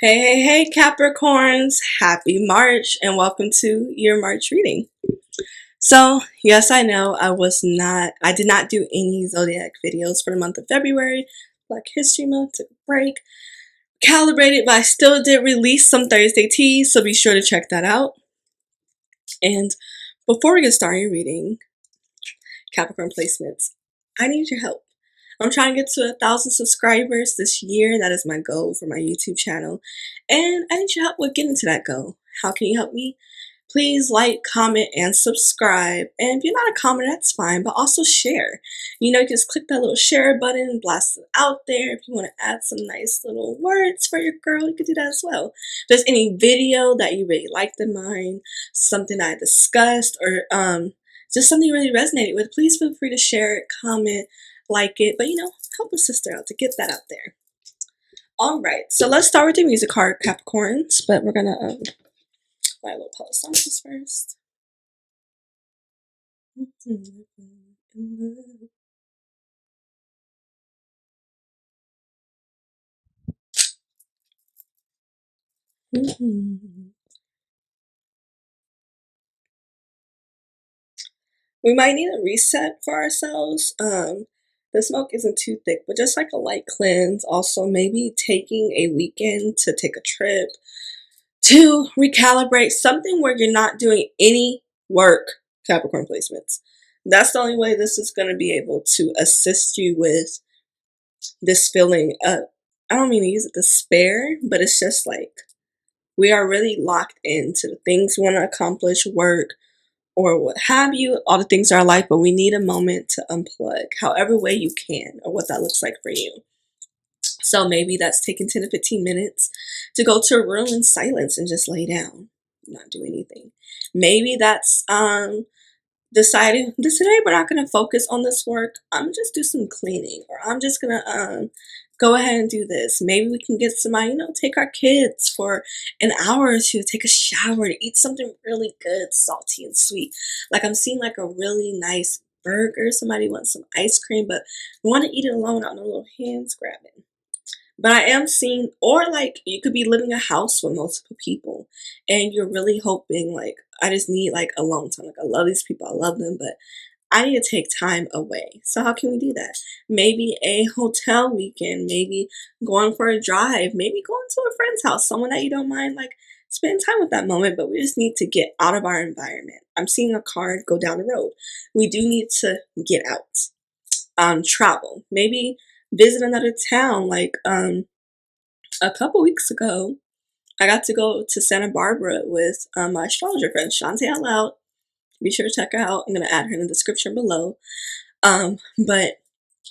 Hey, Capricorns! Happy March and welcome to your March reading. So, yes, I know I did not do any zodiac videos for the month of February. Black History Month, took a break, calibrated, but I still did release some Thursday teas, so be sure to check that out. And before we get started your reading, Capricorn placements, I need your help. I'm trying to get to 1,000 subscribers this year. That is my goal for my YouTube channel. And I need your help with getting to that goal. How can you help me? Please like, comment, and subscribe. And if you're not a commenter, that's fine, but also share. You know, just click that little share button, blast it out there. If you want to add some nice little words for your girl, you could do that as well. If there's any video that you really liked in mine, something I discussed, or just something you really resonated with, please feel free to share it, comment, like it, but help a sister out to get that out there. All right, so let's start with the music card, Capricorns, but we're gonna buy a little pulse first. We might need a reset for ourselves. The smoke isn't too thick, but just like a light cleanse. Also, maybe taking a weekend to take a trip, to recalibrate, something where you're not doing any work, Capricorn placements. That's the only way this is going to be able to assist you with this feeling of, I don't mean to use it, despair, but it's just like we are really locked into the things we want to accomplish, work, or what have you, all the things in our life, but we need a moment to unplug, however way you can, or what that looks like for you. So maybe that's taking 10 to 15 minutes to go to a room in silence and just lay down, not do anything. Maybe that's deciding this today we're not going to focus on this work. I'm just do some cleaning, or I'm just going to go ahead and do this. Maybe we can get somebody, take our kids for an hour or two, take a shower, to eat something really good, salty and sweet. Like I'm seeing like a really nice burger. Somebody wants some ice cream, but we want to eat it alone without no little hands grabbing. But I am seeing, or like you could be living in a house with multiple people and you're really hoping, like, I just need like alone time. Like, I love these people, I love them, but I need to take time away. So how can we do that? Maybe a hotel weekend, maybe going for a drive, maybe going to a friend's house, someone that you don't mind, like, spend time with that moment, but we just need to get out of our environment. I'm seeing a card go down the road. We do need to get out. Travel. Maybe visit another town. Like a couple weeks ago, I got to go to Santa Barbara with my astrologer friend, Shantae Out Loud. Be sure to check her out. I'm going to add her in the description below. But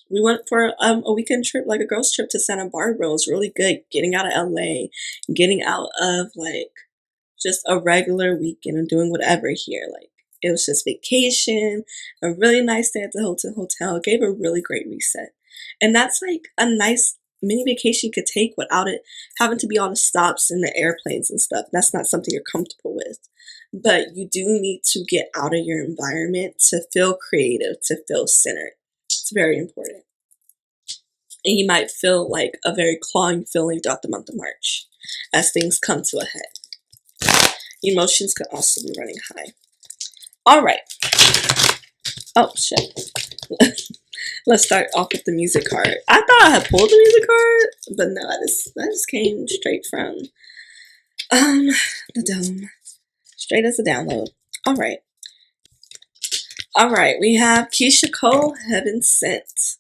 we went for a weekend trip, like a girls trip to Santa Barbara. It was really good getting out of LA, getting out of like just a regular weekend and doing whatever here. Like, it was just vacation, a really nice day at the Hilton Hotel. It gave a really great reset. And that's like a nice mini vacation you could take without it having to be all the stops in the airplanes and stuff. That's not something you're comfortable with. But you do need to get out of your environment to feel creative, to feel centered. It's very important. And you might feel like a very clawing feeling throughout the month of March as things come to a head. Emotions could also be running high. All right. Oh, shit. Let's start off with the music card. I thought I had pulled the music card, but no, that just came straight from the dome. Straight as a download. All right. All right. We have Keisha Cole, Heaven Sent.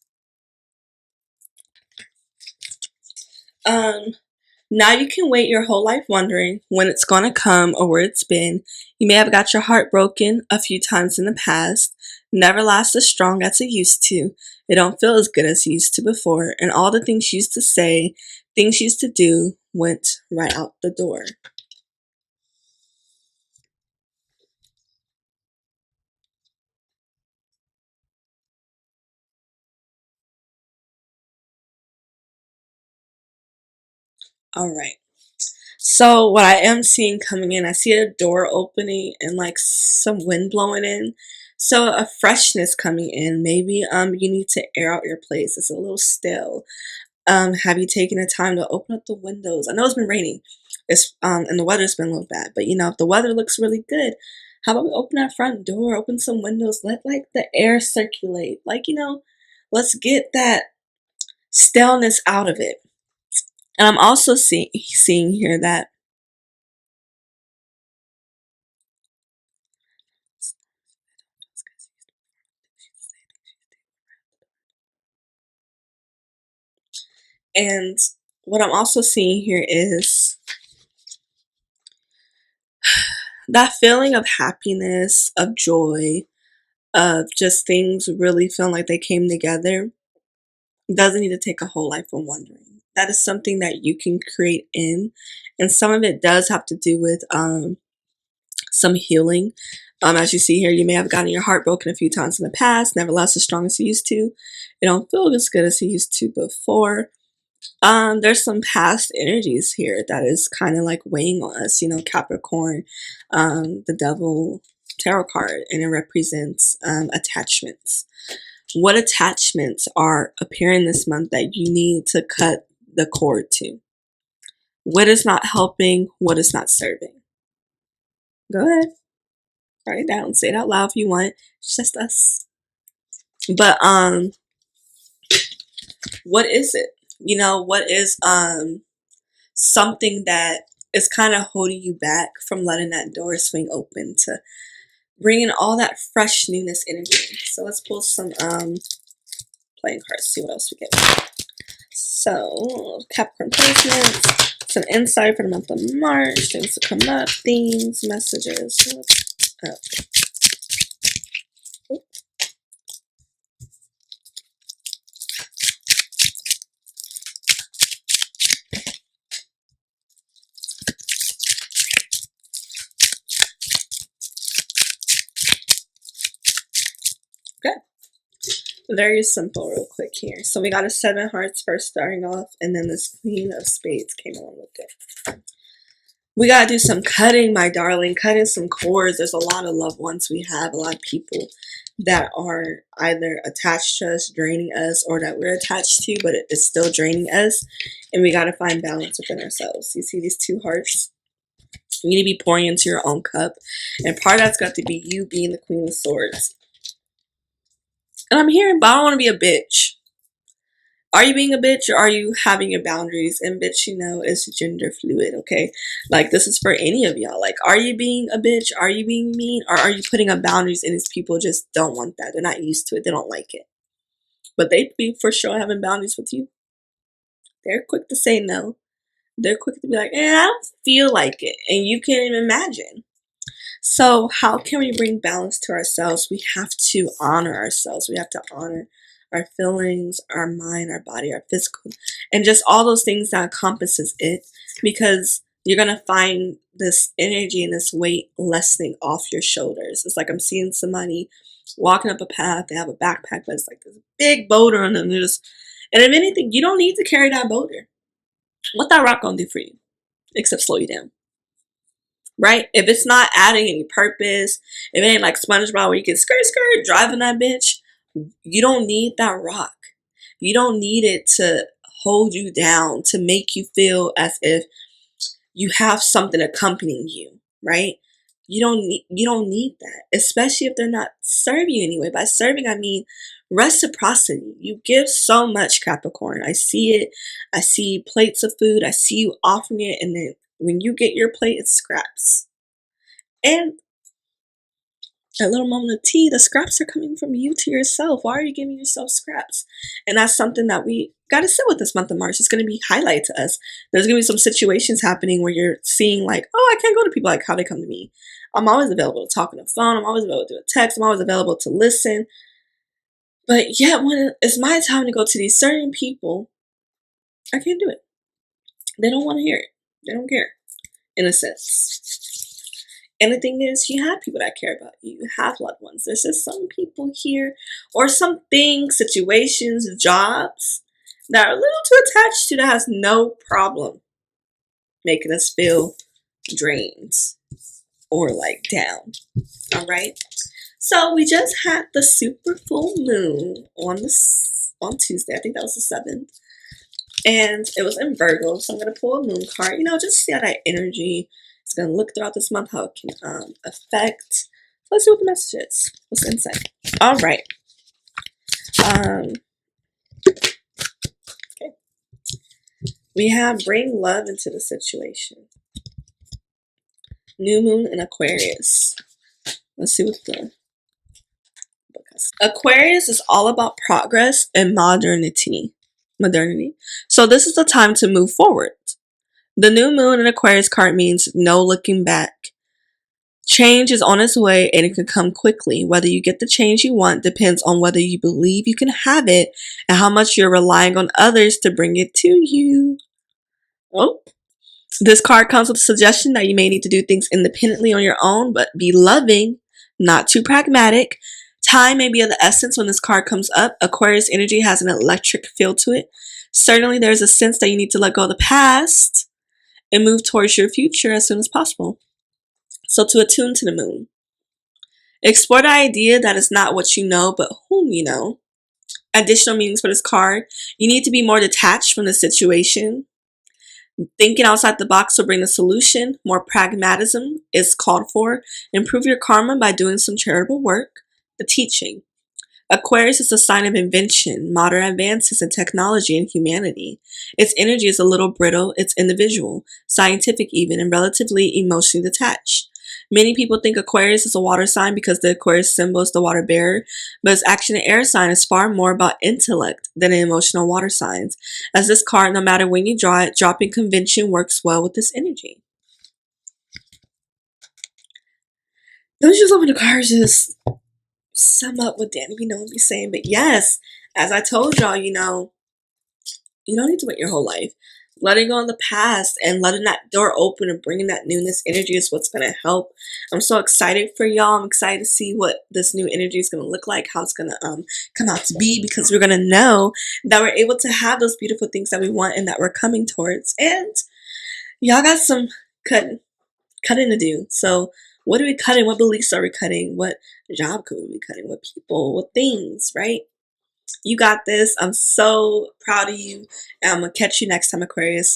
Now you can wait your whole life wondering when it's going to come or where it's been. You may have got your heart broken a few times in the past. Never lasts as strong as it used to. It don't feel as good as it used to before. And all the things you used to say, things you used to do, went right out the door. All right. So what I am seeing coming in, I see a door opening and like some wind blowing in. So a freshness coming in. Maybe you need to air out your place. It's a little stale. Have you taken the time to open up the windows? I know it's been raining, and the weather's been a little bad, but if the weather looks really good, how about we open that front door, open some windows, let like the air circulate, let's get that staleness out of it. And I'm also seeing here that and what I'm also seeing here is that feeling of happiness, of joy, of just things really feeling like they came together doesn't need to take a whole life of wondering. That is something that you can create and some of it does have to do with some healing. As you see here, you may have gotten your heart broken a few times in the past, never lasts as strong as you used to. You don't feel as good as you used to before. There's some past energies here that is kind of like weighing on us. Capricorn, the Devil tarot card, and it represents attachments. What attachments are appearing this month that you need to cut the cord to? What is not helping? What is not serving? Go ahead, write it down. Say it out loud if you want. It's just us. But what is it? What is something that is kind of holding you back from letting that door swing open to bring in all that fresh newness energy? So let's pull some playing cards, see what else we get. So Capricorn placements, some insight for the month of March, things to come up, themes, messages. Okay. Very simple, real quick here. So we got a 7 hearts first starting off, and then this Queen of Spades came along with it. We gotta do some cutting, my darling, cutting some cords. There's a lot of loved ones we have, a lot of people that are either attached to us, draining us, or that we're attached to, but it's still draining us. And we gotta find balance within ourselves. You see these 2 hearts? You need to be pouring into your own cup. And part of that's got to be you being the Queen of Swords. And I'm hearing, but I don't want to be a bitch. Are you being a bitch, or are you having your boundaries? And bitch, is gender fluid, okay? Like, this is for any of y'all. Like, are you being a bitch? Are you being mean? Or are you putting up boundaries and these people just don't want that? They're not used to it. They don't like it. But they be for sure having boundaries with you. They're quick to say no. They're quick to be like, I don't feel like it. And you can't even imagine. So how can we bring balance to ourselves? We have to honor ourselves. We have to honor our feelings, our mind, our body, our physical, and just all those things that encompasses it, because you're going to find this energy and this weight lessening off your shoulders. It's like I'm seeing somebody walking up a path. They have a backpack, but it's like this big boulder on them. And if anything, you don't need to carry that boulder. What that rock going to do for you? Except slow you down. Right? If it's not adding any purpose, if it ain't like SpongeBob where you can skirt driving that bitch, you don't need that rock. You don't need it to hold you down, to make you feel as if you have something accompanying you, right? You don't need that, especially if they're not serving you anyway. By serving, I mean reciprocity. You give so much, Capricorn. I see it. I see plates of food. I see you offering it, and then when you get your plate, it's scraps. And a little moment of tea, the scraps are coming from you to yourself. Why are you giving yourself scraps? And that's something that we got to sit with this month of March. It's going to be highlighted to us. There's going to be some situations happening where you're seeing like, I can't go to people like how they come to me. I'm always available to talk on the phone. I'm always available to do a text. I'm always available to listen. But yet when it's my time to go to these certain people, I can't do it. They don't want to hear it. They don't care, in a sense. And the thing is, you have people that care about you. You have loved ones. There's just some people here, or some things, situations, jobs that are a little too attached to, that has no problem making us feel drained or like down. All right. So we just had the super full moon on Tuesday. I think that was the 7th. And it was in Virgo, so I'm going to pull a moon card, just see how that energy is going to look throughout this month, how it can affect. So let's see what the message is. What's the insight? All right. Okay. We have bring love into the situation. New moon in Aquarius. Let's see what the book has. Aquarius is all about progress and modernity. So this is the time to move forward. The new moon in Aquarius card means no looking back. Change is on its way and it can come quickly. Whether you get the change you want depends on whether you believe you can have it and how much you're relying on others to bring it to you. Oh, this card comes with a suggestion that you may need to do things independently on your own, but be loving, not too pragmatic. Time may be of the essence when this card comes up. Aquarius energy has an electric feel to it. Certainly, there's a sense that you need to let go of the past and move towards your future as soon as possible. So, to attune to the moon, explore the idea that it's not what you know, but whom you know. Additional meanings for this card: you need to be more detached from the situation. Thinking outside the box will bring a solution. More pragmatism is called for. Improve your karma by doing some charitable work. The teaching: Aquarius is a sign of invention, modern advances in technology and humanity. Its energy is a little brittle, it's individual, scientific even, and relatively emotionally detached. Many people think Aquarius is a water sign because the Aquarius symbol is the water bearer, but its action and air sign is far more about intellect than emotional water signs. As this card, no matter when you draw it, dropping convention works well with this energy. Don't you love when the cards just sum up what Dani be saying? But yes, as I told y'all, you don't need to wait your whole life. Letting go of the past and letting that door open and bringing that newness energy is what's going to help. I'm so excited for y'all. I'm excited to see what this new energy is going to look like, how it's going to come out to be, because we're going to know that we're able to have those beautiful things that we want and that we're coming towards. And y'all got some cutting to do. So what are we cutting? What beliefs are we cutting? What job could we be cutting? What people? What things, right? You got this. I'm so proud of you. And I'm going to catch you next time, Aquarius.